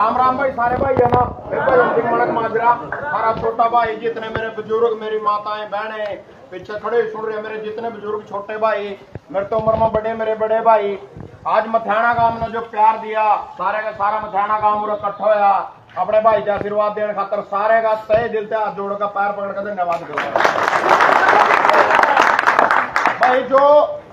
राम राम भाई सारे भाई है ना। सिंह मनक माजरा सारा छोटा भाई, जितने मेरे बुजुर्ग, मेरी माताएं बहने पीछे खड़े सुन रहे, मेरे जितने बुजुर्ग छोटे भाई, मेरे तो उम्र में बड़े, मेरे बड़े भाई, आज मथाना गांव ने जो प्यार दिया, सारे का सारा मथाना गांव पूरा इकट्ठा होया अपने भाई का आशीर्वाद देने खातर सारे का तय दिल से हाथ जोड़ का पैर पकड़ कर धन्यवाद करूंगा भाई। जो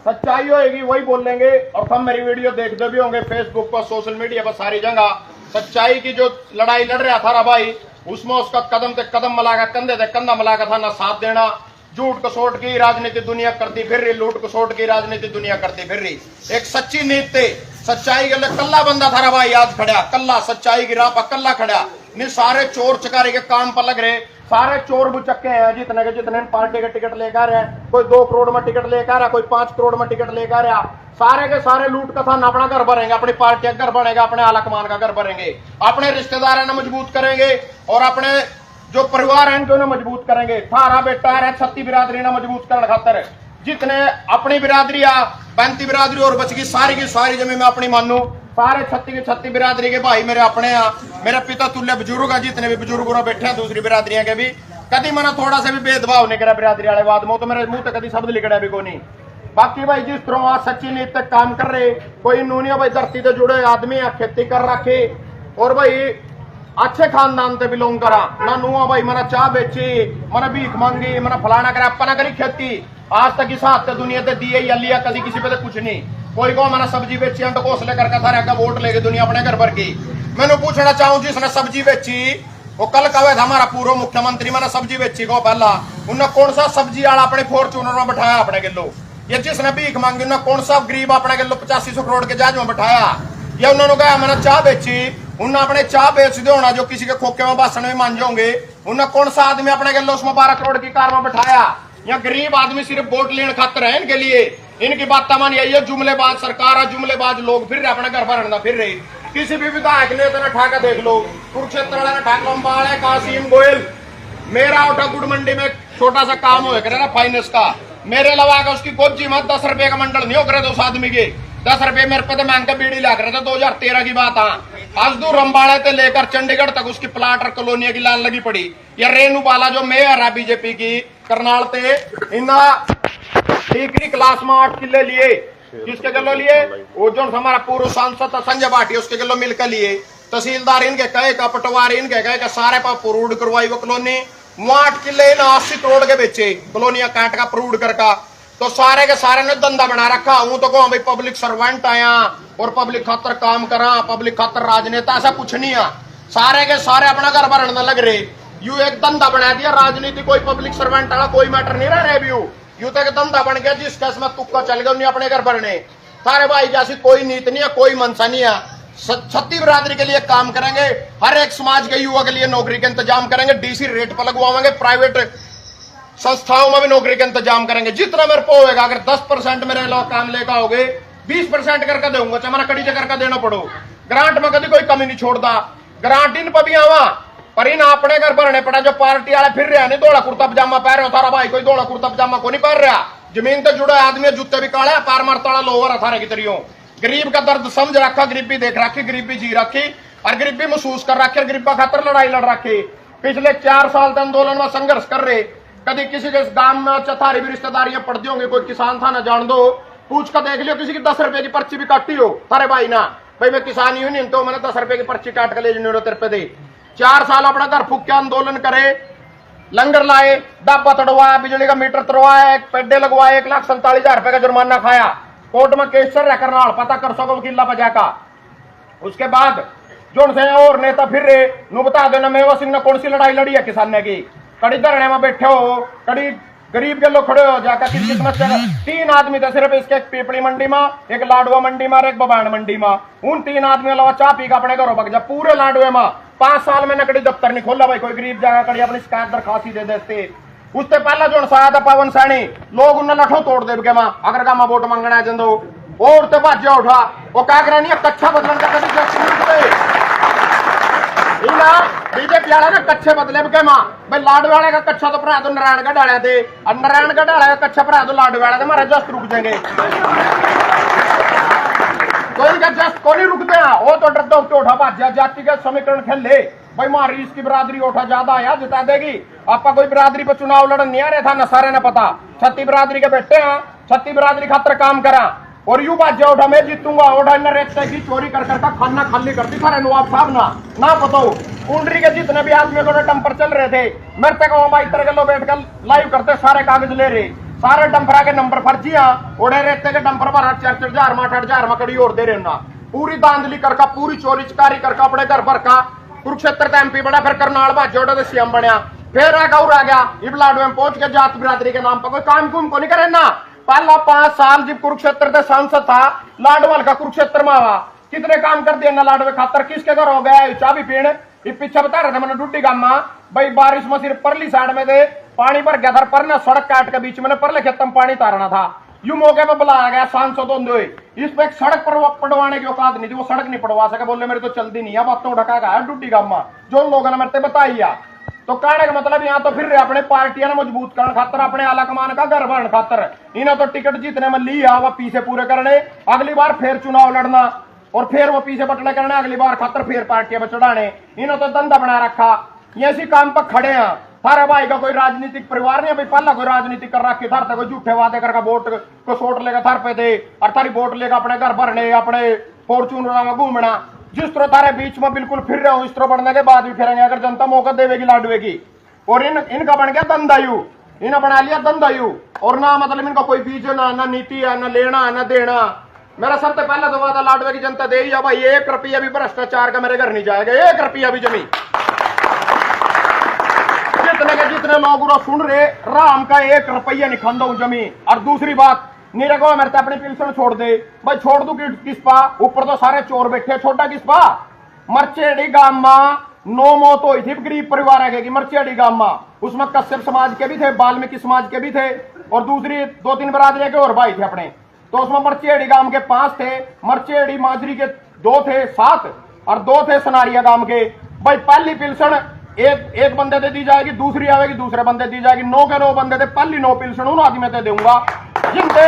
सच्चाई होगी वही बोलेंगे, और सब मेरी वीडियो देखते भी होंगे फेसबुक पर, सोशल मीडिया पर, सारी जगह। सच्चाई की जो लड़ाई लड़ रहा था भाई, उसमें उसका कदम से कदम मिलाकर, कंधे से कंधा मिलाकर था ना साथ देना। झूठ कसोट की राजनीति दुनिया करती फिर रही, लूट कसोट की राजनीति दुनिया करती फिर रही। एक सच्ची नीति, सच्चाई के लिए कल्ला बंदा था भाई, आज खड़ा कल्ला, सच्चाई की राह पर कल्ला खड़ा। नहीं सारे चोर चकारी के काम पर लग रहे, सारे चोर बुचक्के हैं जितने के जितने पार्टी के टिकट लेकर है। कोई 2 करोड़ में टिकट लेकर है, कोई 5 करोड़ में टिकट लेकर है। सारे के सारे लूट का था ना अपना घर भरेंगे, अपनी पार्टी का घर बनेगा, अपने आला कमान का घर भरेंगे, अपने रिश्तेदार है मजबूत करेंगे, और अपने जो परिवार है उन्हें मजबूत करेंगे। थारा बेटा है छत्ती बिरादरी ने मजबूत करने खातर जितने अपनी बिरादरी 35 बिरादरी और बच गई, सारी की सारी जमीन में अपनी मानू। सारे 36 बिरादरी के भाई मेरे अपने मेरे पिता तुल्य बुजुर्ग है, जितने भी बुजुर्ग बैठे हैं दूसरी बिरादरियां के भी। कभी मैंने थोड़ा सा भी भेदभाव नहीं करा बिरादरी वाले बाद में, तो मेरे मुंह तक कभी शब्द लिखा भी को नहीं। बाकी भाई जिस तरह आज सच्ची नीति तक काम कर रहे, कोई नूनिया भाई धरती से जुड़े आदमी है, खेती कर रखे, और भाई अच्छे खानदान से बिलोंग करा ना। नुआ भाई मैंने चाह बेची, मैंने भीख मांगी, मैंने फलाना करा, अपना करी खेती। आज तक इस हाथ दुनिया से दिए या लिया कभी किसी पे तो कुछ नहीं। कोई को मैंने सब्जी बेची तो घोसले करके था वोट लेके दुनिया अपने घर भर की। मैंने पूछना चाहूँ जिसने सब्जी बेची, वो कल कहा था हमारा पूर्व मुख्यमंत्री, मैंने सब्जी बेची को पहला उन्हें कौन सा सब्जी वाला अपने फॉर्च्यूनर में बैठाया अपने किलो। ये जिसने भीख मांगी उन्हें कौन सा गरीब अपने किलो 8500 करोड़ के जहाज में बैठाया। या उन्होंने कहा मैंने चाह बेची, उन्हें अपने चाह बेच दे होना जो किसी के खोखे में भाषण में मान जाओगे। उन्हें कौन सा आदमी अपने किलो उसमें 12 करोड़ की कार में बैठाया। या गरीब आदमी सिर्फ वोट लेने खातर है इनके लिए, इनकी बात मान यही है। जुमलेबाज सरकार है, जुमलेबाज लोग फिर रहे अपने घर भरना फिर रहे। किसी भी विधायक नेता ने ठाका देख लो, कुरुक्षेत्र वाले ने ठाक लंबाड़ा, कासिम गोयल, मेरा उठा गुड़ मंडी में छोटा सा काम हो फाइनेंस का, मेरे लगा के उसकी गोजी में 10 रुपए का मंडल नहीं हो करे उस आदमी के। 10 रुपए मेरे पे तो महंग के बीड़ी लग रहे थे 2013 की बात। आज दूर रंबाड़े से लेकर चंडीगढ़ तक उसकी प्लाट और कॉलोनिया की लाइन लगी पड़ी। या रेणु बाला जो मेयर है बीजेपी की करनाल से, इना डिग्री क्लास में 8 किले लिए, किसके किलो लिए? वो जो हमारा पूर्व सांसद संजय भाटिया उसके किलो मिलकर लिए। तहसीलदार इनके कहे का, पटवारी इनके कहे का, सारे पर प्रूड करवाई वो कॉलोनी। 8 किले 80 करोड़ के बेचे कॉलोनिया काट का प्रूड करका। तो सारे के सारे ने धंधा बना रखा हूं तो भाई पब्लिक सर्वेंट आया और पब्लिक खातर काम करा, पब्लिक खातर राजनेता, ऐसा कुछ नहीं है। सारे के सारे अपना घर भरने लग रहे। यू एक धंधा बना दिया राजनीति, कोई पब्लिक सर्वेंट वाला कोई मैटर नहीं रह रहे। यू तो एक धंधा बन गया जिसका इसमें तुक्का चल गया उन्हें अपने घर भरने। सारे भाई जैसी कोई नीति नहीं है, कोई मनसा नहीं है। छत्ती बिरादरी के लिए काम करेंगे, हर एक समाज के युवा के लिए नौकरी के इंतजाम करेंगे, डीसी रेट पर लगवाएंगे, प्राइवेट संस्थाओं में भी नौकरी का इंतजाम करेंगे। जितना मेरे को होगा, अगर 10% मेरे लोग काम लेकर आओगे 20% करके दूंगा, चाहे कड़ी से करके देना पड़ो। ग्रांट में कभी कोई कमी नहीं छोड़ता, ग्रांट इन पर भी आवा, पर इन अपने घर भरने पड़ा। जो पार्टी वाले फिर रहा नहीं दौड़ा कुर्ता पजामा पहन रहे, थारा भाई कोई दौड़ा कुर्ता पजामा को नहीं पहन रहा। जमीन से जुड़ा आदमी जूते भी काले, पैर मारता लोवर अथारे की तरियों। गरीब का दर्द समझ रखा, गरीबी देख रखी, गरीबी जी रखी और गरीबी महसूस कर रखी, गरीबा खातर लड़ाई लड़ रखी। पिछले 4 साल से आंदोलन में संघर्ष कर रहे। कभी किसी के गांव में चथारी भी रिश्तेदारियां पड़ती होंगी, कोई किसान था ना जान दो, पूछ कर देख लियो किसी की 10 रुपए की पर्ची भी काटी हो। अरे भाई ना भाई मैं किसान यूनियन तो मैंने 10 रुपए की पर्ची काट कर ले तेरे पे दे। 4 साल अपना घर फूक के आंदोलन करे, लंगर लाए, डब्बा तोड़वाया, बिजली का मीटर तोड़वाया, पेड्डे लगवाए, 1,47,000 रुपए का जुर्माना खाया। कोर्ट में केस चल रहा करनाल, पता कर सको वकीला बजा का। उसके बाद जो से और नेता फिर रहे नु बता देना मेवा सिंह ने कौन सी लड़ाई लड़ी है किसान ने की। कड़ी धरने में बैठे हो, कड़ी गरीब के लोग खड़े हो जाकर किसी समस्या। 3 आदमी थे सिर्फ इसके, एक पीपड़ी मंडी में, एक लाडवा मंडी में और एक बबान मंडी में। उन 3 आदमी अलावा चाह पी का अपने घरों बग जा। पूरे लाडवे में 5 साल में कड़ी दफ्तर नहीं खोला भाई, कोई गरीब जाकर कड़ी अपनी शिकायत दरखास्त दे देते। उससे पहला जो साया था पवन सैनी, लोग उन्हें लठो तोड़ दे के मां अगर का वोट मंगना है जंदो और तो भाज्या उठा वो क्या करा नहीं कच्चा बदलन का बीजेपी वाले ना कच्चे बदले के मां भाई लाडवे वाले का कच्चा तो भरा तो नारायणगढ़ डाले थे और नारायणगढ़ डाले का कच्चा भरा तो लाडवे वाले थे, हमारे जस्ट रुक जाएंगे। तो इनका जस्ट को नहीं रुकते हैं, वो तो डरते उठे उठा बात जातिगत समीकरण खेल ले भाई, मारी इसकी बिरादरी उठा ज्यादा आया जिता देगी। आपका कोई बिरादरी पर चुनाव लड़न नहीं आ रहा था न, सारे ने पता छत्ती बिरादरी के बेटे हैं, छत्ती बिरादरी खातर काम करा और यू बात जो उठा मैं जीतूंगा उठा इन रेत की चोरी कर करके खाना खाली कर दी सारे नवाब साहब ना बताओ। कुंडरी के जितने भी आदमी को डंपर चल रहे थे मेरे तक भाई तरह लो बैठ कर लाइव करते, सारे कागज ले रहे, सारे डंपरा के नंबर फर्जियां उड़े रहते के डंपर पर 4-4 में 8-8 में कड़ी और दे रहे ना, पूरी दांधली करका पूरी चोरी चकारी करका अपने घर भर का कुरुक्षेत्र का एमपी बना, फिर करनाल बाजोड़ा तो सीएम बनया, फिर गौर आ गया इबलाडो में पहुंच के जात बिरादरी के नाम पर कोई काम कुम को नहीं करे ना। पहला 5 साल जब कुरुक्षेत्र का सांसद था लाडवाल का कुरुक्षेत्र में आवा, कितने काम कर दिए ना लाडवे खातर, किसके घर हो गया चाबी पीण पीछे बता रहे थे मैंने डुड्डी गांव में भाई, बारिश में सिर्फ परली साइड में थे पानी भर गया था, पर ना सड़क काट के बीच में परले खेत में पानी तारना था, यू मौके पे बुलाया गया सांसद होंगे, इस पे एक सड़क पर पड़वाने की औकात नहीं थी, वो सड़क नहीं पड़वा सके, बोले मेरे तो चलती नहीं है, बातों ढका गया डुड्डी गांव में जो लोगों ने मेरे बताई। तो कहने का मतलब यहाँ तो फिर अपने पार्टियां मजबूत करने खातर, अपने आला कमान का घर बढ़ने खातर इन्हें तो टिकट जीतने में लिया वह पीछे पूरे करने, अगली बार फिर चुनाव लड़ना और फिर वो पीछे बटले करने अगली बार खातर फिर पार्टियां पर चढ़ाने, इन्हें तो धंधा बना रखा, ये इसी काम पर खड़े हैं। थारे भाई का कोई राजनीतिक परिवार नहीं, भाई पहला कोई राजनीति कर रखी थार कोई झूठे वादे करके वोट को सोट लेगा थार पे दे और थारी वोट लेगा अपने घर भरने अपने फॉर्चूनर में घूमना, जिस तरह तारे बीच में बिल्कुल फिर रहे हो इस तरह बढ़ने के बाद भी फिरेंगे अगर जनता मौका देवेगी लाडवे की। और इनका बन गया धंधायु, इन्हें बना लिया धंधायु और ना मतलब इनका कोई बीज ना नीति है ना लेना ना देना। मेरा सबसे पहला तो वादा लाडवे की जनता दे ही भाई, 1 रुपया भी भ्रष्टाचार का मेरे घर नहीं जाएगा, 1 रुपया भी जमीन जितने के जितने लोग सुन रहे राम का 1 रुपया नहीं खांदा जमीन। और दूसरी बात मेरे को मेरे अपनी पेंशन छोड़ दे भाई, छोड़ दू किस पा, ऊपर तो सारे चोर बैठे, छोटा किस पा। मर्चेडी गांव में 9 मौत हुई थी गरीब परिवार की मर्चेडी गांव में, उसमें कश्यप समाज के भी थे वाल्मीकि समाज के भी थे और दूसरी 2-3 बरादरियां के और भाई थे अपने, तो उसमें मर्चेडी गांव के 5 थे, मर्चेडी माजरी के 2 थे 7 और 2 थे सनारिया गांव के। भाई पहली पेंशन एक बंदे से दी जाएगी, दूसरी आएगी दूसरे बंदे दी जाएगी, 9 के 9 बंदे थे, पहली 9 पेंशन उन आदमी से दूंगा जिनसे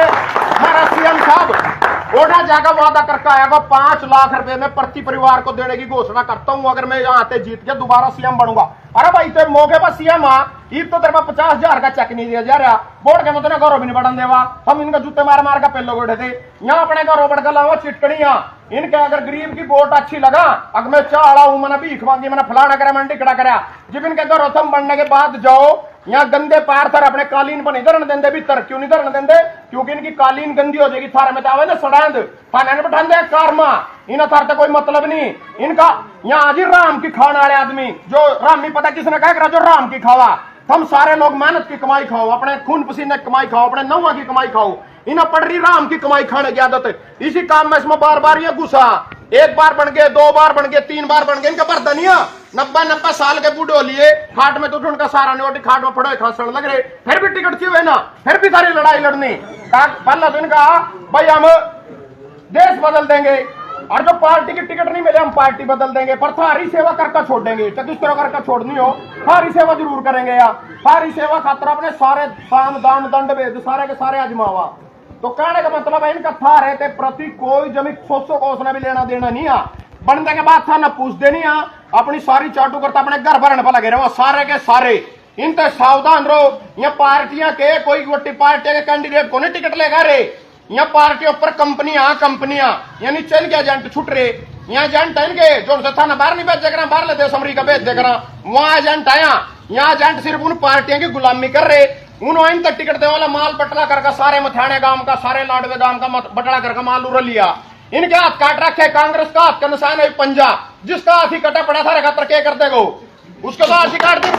मेरा सीएम साहब ओढ़ा जाकर वादा करके आएगा 5 लाख रुपए में प्रति परिवार को देने की घोषणा करता हूं अगर मैं यहाँ आते जीत के दोबारा सीएम बनूंगा। अरे भाई तो मौके पर सीएम आ तो तेरे पास 50,000 का चेक नहीं दिया जा रहा, बोर्ड के मतलब गौरव भी नहीं बढ़न देवा, हम इनका जूते मार मार का पहले बैठे थे यहाँ अपने गौरव बढ़ कर लाओ चिटकड़ियां इनके, अगर गरीब की वोट अच्छी लगा अगर मैं चाह हूं मैंने भीख मांगी मैंने फलाना करा मैंने टिकड़ा करा, जब इनके गौरव बनने के बाद जाओ यहाँ गंदे पैर थर अपने कालीन पर नहीं धरने देंगे भीतर, क्यों नहीं धरने देंगे, क्योंकि इनकी कालीन गंदी हो जाएगी, थारे में आवे ना सड़ांद थाने बैठा दे कारमा, इन्हें थार तक कोई मतलब नहीं इनका। यहाँ जी राम की खाने वाले आदमी जो राम नहीं पता किसने कह जो राम की खावा, हम सारे लोग मेहनत की कमाई खाओ, अपने खून पसीने की कमाई खाओ, अपने नौवा की कमाई खाओ, इन्हें पड़ रही राम की कमाई खाने की आदत, इसी काम में इसमें बार बार ये घुसा, 1 बार बन गए 2 बार बन गए 3 बार बन गए, इनका बर्दनिया 90 साल के बूढ़े लिए खाट में तो उनका सारा नहीं खाट में पड़े खासण लग रहे, फिर भी टिकट क्यों है ना, फिर भी सारी लड़ाई लड़नी। पहला तो इनका भाई हम देश बदल देंगे और जो पार्टी की टिकट नहीं मिले हम पार्टी बदल देंगे, पर थारी सेवा करके छोड़ देंगे, चतुष्टर करके छोड़नी हो थारी सेवा जरूर करेंगे यार, थारी सेवा खातर अपने सारे साम दान दंड भेद सारे के सारे आजमावा। तो कहने का मतलब है इनका था रहते प्रति कोई जमी 100 को उसने भी लेना देना नहीं आ, बनने के बाद था ना पूछ देनी आ, अपनी सारी चाटू करता अपने घर भरने पर लगे रहो सारे के सारे, इनसे सावधान रहो। ये पार्टियां के कोई वोटी पार्टी के कैंडिडेट को नहीं टिकट लेगा रे, यहाँ पार्टियों पर कंपनियां यानी चल गया एजेंट छुट रहे, यहाँ एजेंट है इनके जो था ना बाहर नहीं भेज देकर बाहर ले देश अमरीका भेज देकर वहां एजेंट आया, यहाँ एजेंट सिर्फ उन पार्टियों की गुलामी कर रहे, उन्होंने इन तक टिकट दे वाला माल बटला करके सारे मथाने गांव का सारे लाडवे गांव का बटला करके माल उड़ लिया, इनके हाथ काट रखे, कांग्रेस का हाथ का निशान है पंजा, जिसका हाथ ही कटा पड़ा था खतर के कर देगो उसके बाद हाथ ही काट दे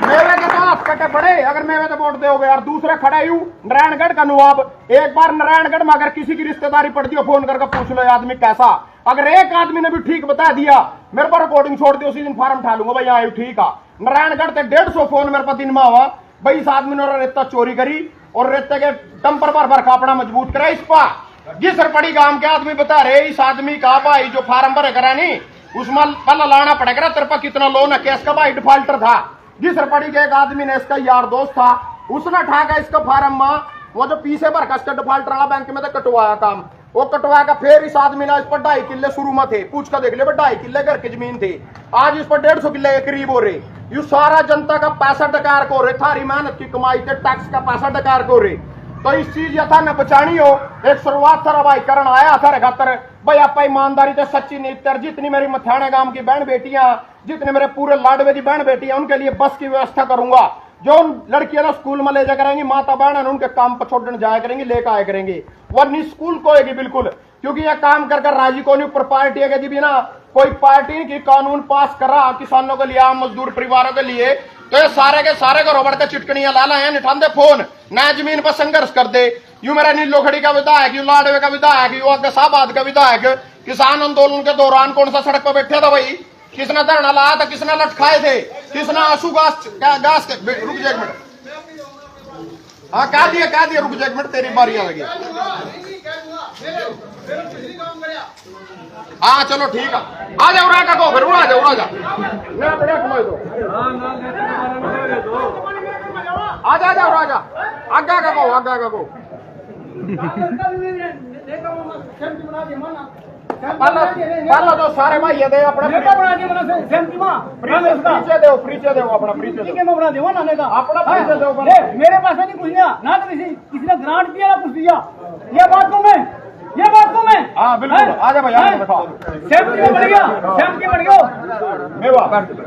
मेवे के तो हाथ कटे पड़े अगर मेवे तो वोट दोगे यार। दूसरे खड़े यू नारायणगढ़ का नवाब, एक बार नारायणगढ़ में अगर किसी की रिश्तेदारी पड़ती हो फोन करके पूछ लो आदमी कैसा, अगर एक आदमी ने भी ठीक बता दिया मेरे पर रिकॉर्डिंग छोड़ दी उसी दिन फार्म उठा लूंगा भाई आयु ठीक है। नारायणगढ़ से 150 फोन मेरे पास दिन में हुआ भाई, इस आदमी ने रेता चोरी करी और रेते के डंपर पर भरखा अपना मजबूत करा, इस पर जिस सरपड़ी गांव के आदमी बता रहे इस आदमी का भाई जो फार्म भरे करा नहीं उसमें पहला लाना पड़ेगा तेरे पर कितना लोन है, केस का भाई डिफॉल्टर था, जिस सरपड़ी के एक आदमी ने इसका यार दोस्त था उसने ठाका इसका फार्म में वो जो पीछे भर का डिफॉल्टर वाला बैंक में तो कटवाया काम, वो कटवा का फिर इस आदमी ने इस पर 2.5 किले शुरू में थे, पूछ कर देख ले 2.5 किले घर की जमीन थी, आज इस पर 150 किले के करीब हो रहे। ये सारा जनता का पैसा डकार को रहे, थारी मेहनत की कमाई थे, टैक्स का पैसा डकार को रहे। तो इस चीज यथा न बचानी हो, एक शुरुआत थारा भाई करण आया थारे खातर भाई आप ईमानदारी से सच्ची नीति, जितनी मेरी मथाने गांव की बहन बेटियां, जितने मेरे पूरे लाडवे की बहन बेटियां, उनके लिए बस की व्यवस्था करूंगा। जो लड़कियां ना स्कूल में ले जा करेंगी, माता बहन उनके काम पर छोड़ने जाया करेंगी, लेकर आया करेंगी, वरनी स्कूल को होगी बिल्कुल। क्योंकि यह काम कर राजी को नहीं, ऊपर पार्टी है भी ना कोई पार्टी की कानून पास करा किसानों के लिए, आम मजदूर परिवारों के लिए, तो ये सारे के सारे को रोबड़ के चिटकनियां लाला है, निठान दे फोन नया जमीन पर संघर्ष कर दे। यू मेरा नीलोखड़ी का विधायक, यू लाडवे का विधायक, यू अग्रसाबाद का विधायक, किसान आंदोलन के दौरान कौन सा सड़क पर बैठे था भाई, किसने धरना लाया था, किसने लटकाए थे, किसने आंसू गैस के, रुक जा एक मिनट, हाँ कह दिया रुक जा एक मिनट, तेरी बारी आ गई। हाँ चलो ठीक है, आ जाओ राजा को, फिर उड़ा जा मेरा बढ़िया कमाई दो, आ जाओ राजा, आगा को पहला तो सारे भाई ये दे अपना परिचय दो अपना परिचय दो। मेरे पास नहीं कुछ ना तो किसी ने ग्रांट दिया ना कुछ दिया, ये बात को मैं हाँ बिल्कुल आ जा भाई,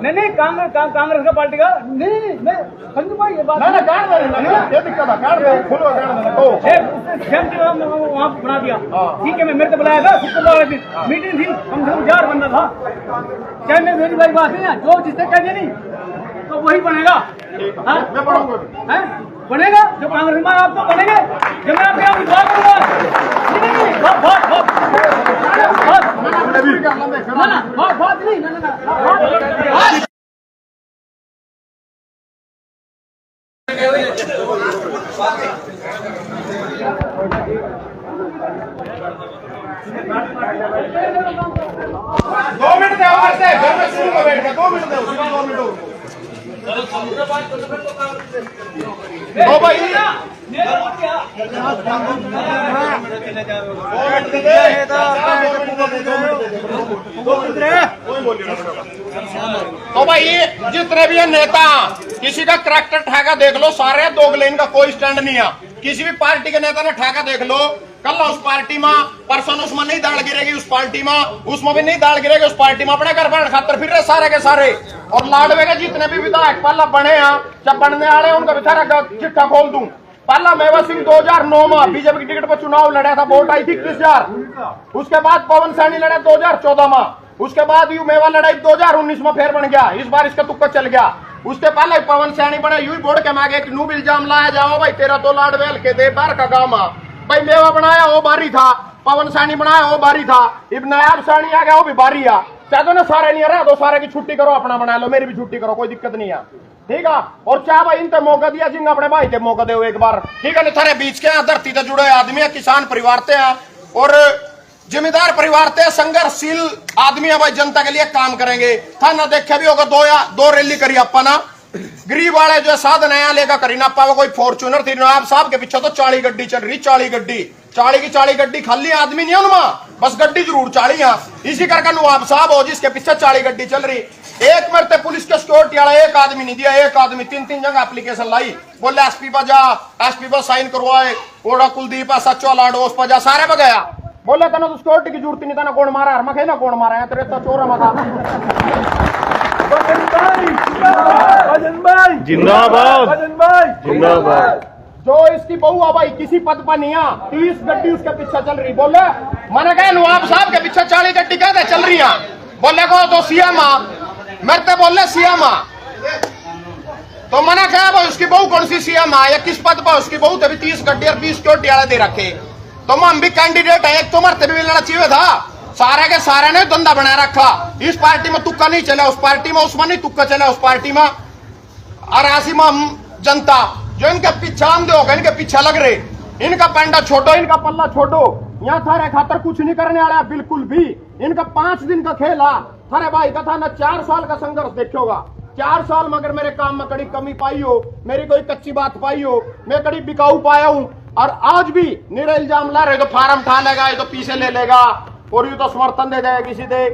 नहीं कांग्रेस का पार्टी का नहीं संजू भाई, ये बात ये दिक्कत है, वहाँ बना दिया, ठीक है। मैं मेरे को बुलाया था, शुक्रवार दिन मीटिंग थी, कम से कम 4 बंदा था, क्या मैं मेरी भाई बात नहीं है, जो जिससे कह नहीं तो वही बनेगा, बनेगा जो कांग्रेस में आप तो बनेंगे, जब मैं आपके यहाँ विश्वास करूंगा, बहुत नहीं दो मिनट तो भाई तो भाई जितने भी है नेता, किसी का करैक्टर ठेका देख लो, सारे दोगले, इनका कोई स्टैंड नहीं है। किसी भी पार्टी के नेता ने ठेका देख लो, कल उस पार्टी में परसों उसमें नहीं दाल गिरेगी, उस पार्टी में उसमें भी नहीं दाल गिरेगी, उस पार्टी में अपने घर पर खातर फिर रहे सारे के सारे। और लाडवे के जितने भी विधायक पहला बने हैं, जब बनने वाले उनका बेचारा चिट्ठा खोल दूं। पहला मेवा सिंह 2009 में बीजेपी की टिकट पर चुनाव लड़ा था, वोट आई थी 21,000। उसके बाद पवन सैनी लड़े 2014 में, उसके बाद यू मेवा लड़ाई 2019 में फिर बन गया, इस बार इसका तुक्का चल गया। उसके पहले पवन सैनी बने, यू बोर्ड के मांगे एक नूब इल्जाम लाया जाओ भाई तेरा तो लाडवेल के दे बार का गाँव भाई, मेवा बनाया वो बारी था, पवन सैनी बनाया वो बारी था, इब नायाब सैनी आ गया वो भी बारी आ, चाहे ना सारे नहीं रहा तो सारे की छुट्टी करो, अपना बना लो, मेरी भी छुट्टी करो, कोई दिक्कत नहीं है, ठीक है। और चाहे भाई इनते मौका दिया, जिंग अपने भाई के मौका दे एक बार, ठीक है। नहीं थारे बीच के यहाँ धरती से जुड़े आदमी है, किसान परिवार थे और जिम्मेदार परिवार थे, संघर्षशील आदमी है भाई, जनता के लिए काम करेंगे। था ना देखे भी होगा, दो रैली करी अपा ना, गरीब वाले जो साधन है लेकर करी ना पावा, कोई फॉर्च्यूनर थी नवाब साहब के पीछे तो 40 गड्डी चल रही, 40 गड्डी, 40 गड्डी खाली आदमी नहीं है उनमें, बस गड्डी जरूर 40 है। इसी करके नवाब साहब हो जिसके पीछे 40 गड्डी चल रही। एक मरते पुलिस के सिक्योरिटी वाला एक आदमी नहीं दिया, एक आदमी 3 जगह एप्लीकेशन लाई, बोले एसपी पर जा, एसपी पर साइन करवाए, ओड़ा कुलदीप सचो लाडो उस पर जा, सारे पर गया, बोले तना तो सिक्योरिटी की जरूरत नहीं था, ना कौन मारा है, मैं ना कौन मारा है, तेरे तो चोर मता जिंदाबाद जिंदाबाद। जो इसकी बहू है भाई किसी पद पर नहीं है, 30 गड्डी उसके पीछे चल रही, बोले मैंने कहा नवाब साहब के पीछे 40 गड्डी कहते चल रही है, बोले को तो सीएम मेरे बोले सीएम, तो मैंने कहा भाई उसकी बहू कौन सी सीएम है या किस पद पर उसकी बहू, तभी 30 गड्डी और 20 सिक्योरिटी वाले दे रखे, तो हम भी कैंडिडेट है, एक तो मरते भी लड़ा चाहिए था, सारे के सारे ने धंधा बना रखा, इस पार्टी में तुक्का नहीं चला, उस पार्टी में उसमें नहीं तुक्का चला, उस पार्टी में और ऐसी में हम जनता जो इनके पीछे आमदे होगा, इनके पीछे लग रहे, इनका पंडा छोड़ो, इनका पल्ला छोड़ो, यहाँ थारे खातर कुछ नहीं करने वाला बिल्कुल भी, इनका 5 दिन का खेला थारे भाई का था ना, 4 साल का संघर्ष देखोगा, 4 साल में अगर मेरे काम में कड़ी कमी पाई हो, मेरी कोई कच्ची बात पाई हो, मैं कड़ी बिकाऊ पाया हूँ, और आज भी निरा इल्जाम ला रहे, तो फार्म उठा लेगा, ये तो पीछे ले लेगा और ये तो समर्थन दे देगा किसी दे।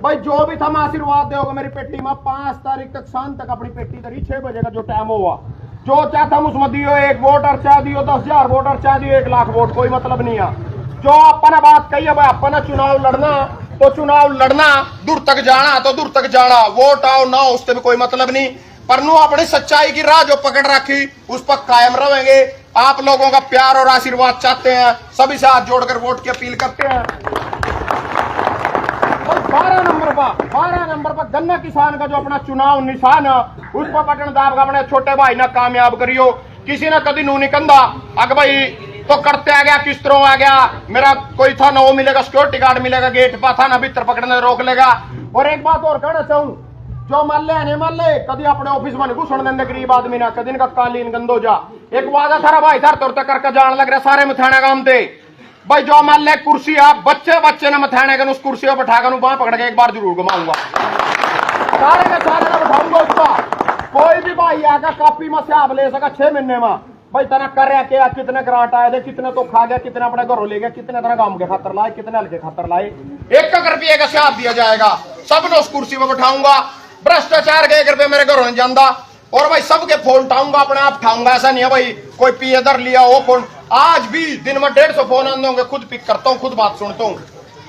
भाई जो भी था मैं आशीर्वाद दोगे मेरी पेटी में 5 तारीख तक शाम तक अपनी पेटी करी 6 बजे का जो टाइम हुआ, जो चाहता हम उसमें दियो 1 वोट और चाह दियो 10,000 वोट और चाह दियो 1 लाख वोट, कोई मतलब नहीं है। जो अपना बात कही है भाई, अपना चुनाव लड़ना तो चुनाव लड़ना, दूर तक जाना तो दूर तक जाना, वोट आओ ना उससे भी कोई मतलब नहीं। पर नु अपनी सच्चाई की राह जो पकड़ रखी उस पर कायम रहेंगे। आप लोगों का प्यार और आशीर्वाद चाहते हैं, सभी से हाथ जोड़कर वोट की अपील करते हैं। 12 नंबर पर गन्ना किसान का जो अपना चुनाव निशान है उस पर बटन दाब का अपने छोटे भाई ना कामयाब करियो। किसी ने कभी नू निकंदा अग भाई तो करते आ गया, किस तरह आ गया, मेरा कोई था ना वो मिलेगा, सिक्योरिटी गार्ड मिलेगा गेट पर था ना, भीतर पकड़ने रोक लेगा। और एक बात और कहना चाहूं, जो मान ले नहीं मान ले कभी अपने ऑफिस में घुसन देंगे गरीब आदमी ना, कदी का कालीन गंदो जा। एक वादा था भाई सर तोड़ करके जान लग रहा सारे मथाना काम थे भाई, जो मान ले कुर्सी आप बच्चे ने मथाने का उस कुर्सी पर बैठाकर वहां पकड़ के एक बार जरूर घुमाऊंगा, सारे का बैठाऊंगा उसका। कोई भी भाई आकर कॉपी में से आप ले सका 6 महीने में भाई तना कर रहा क्या, कितने ग्रांट आए थे, कितने तो खा गया, कितने अपने घरों ले गया, कितने तरह गांव के खातर लाए, कितने हल्के खातर लाए, 1 रुपये का हिसाब दिया जाएगा। सब ने उस कुर्सी पर बैठाऊंगा, भ्रष्टाचार के 1 रुपये मेरे घरों नहीं जाता। और भाई सबके फोन उठाऊंगा, अपने आप उठाऊंगा, ऐसा नहीं है भाई कोई पी इधर लिया वो फोन। आज भी दिन में 150 फोन आते होंगे, खुद पिक करता हूँ, खुद बात सुनता हूँ।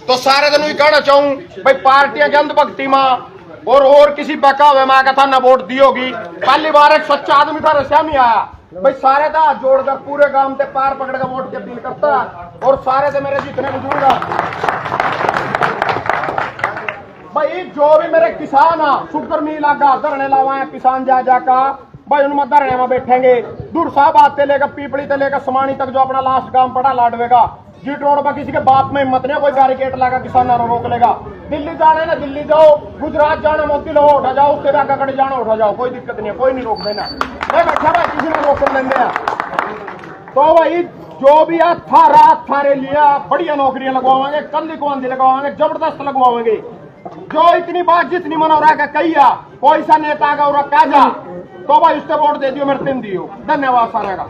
तो सारे दिन कहना चाहूँ भाई पार्टियां जंद भक्ति माँ और किसी बका हुए माँ का था न वोट दी होगी। पहली बार एक सच्चा आदमी था रशिया में आया भाई, सारे था जोड़कर पूरे गांव से पार पकड़ कर वोट की अपील करता और सारे थे मेरे जितने बुजुर्ग भाई, जो भी मेरे किसान है शुक्र मिल आगा धरने लावा किसान जा जाका भाई उनमें धरने में बैठेंगे। दूर साहब आते लेकर पीपड़ी से लेकर समानी तक जो अपना लास्ट गांव पड़ा लाडवेगा जीट रोड पर किसी के बाप में हिम्मत नहीं कोई बैरिकेड लगा किसान रोक लेगा। दिल्ली जाना है ना दिल्ली जाओ, गुजरात जाना मोती लो उठा जाओ, उससे आगे कड़े जाना उठा जाओ, कोई दिक्कत नहीं है, कोई नहीं रोक देना। मैं बैठा भाई किसी ने रोक लेंगे। तो भाई जो भी है था रात थारे लिया बढ़िया नौकरियां लगवाएंगे, कंधी को आंधी लगवाएंगे, जबरदस्त लगवाएंगे। जो इतनी बात जितनी मन हो रहा है कही कोई सा नेता का कह जा तो भाई उससे वोट दे दियो, मेरे दिन दियो। धन्यवाद सारे का।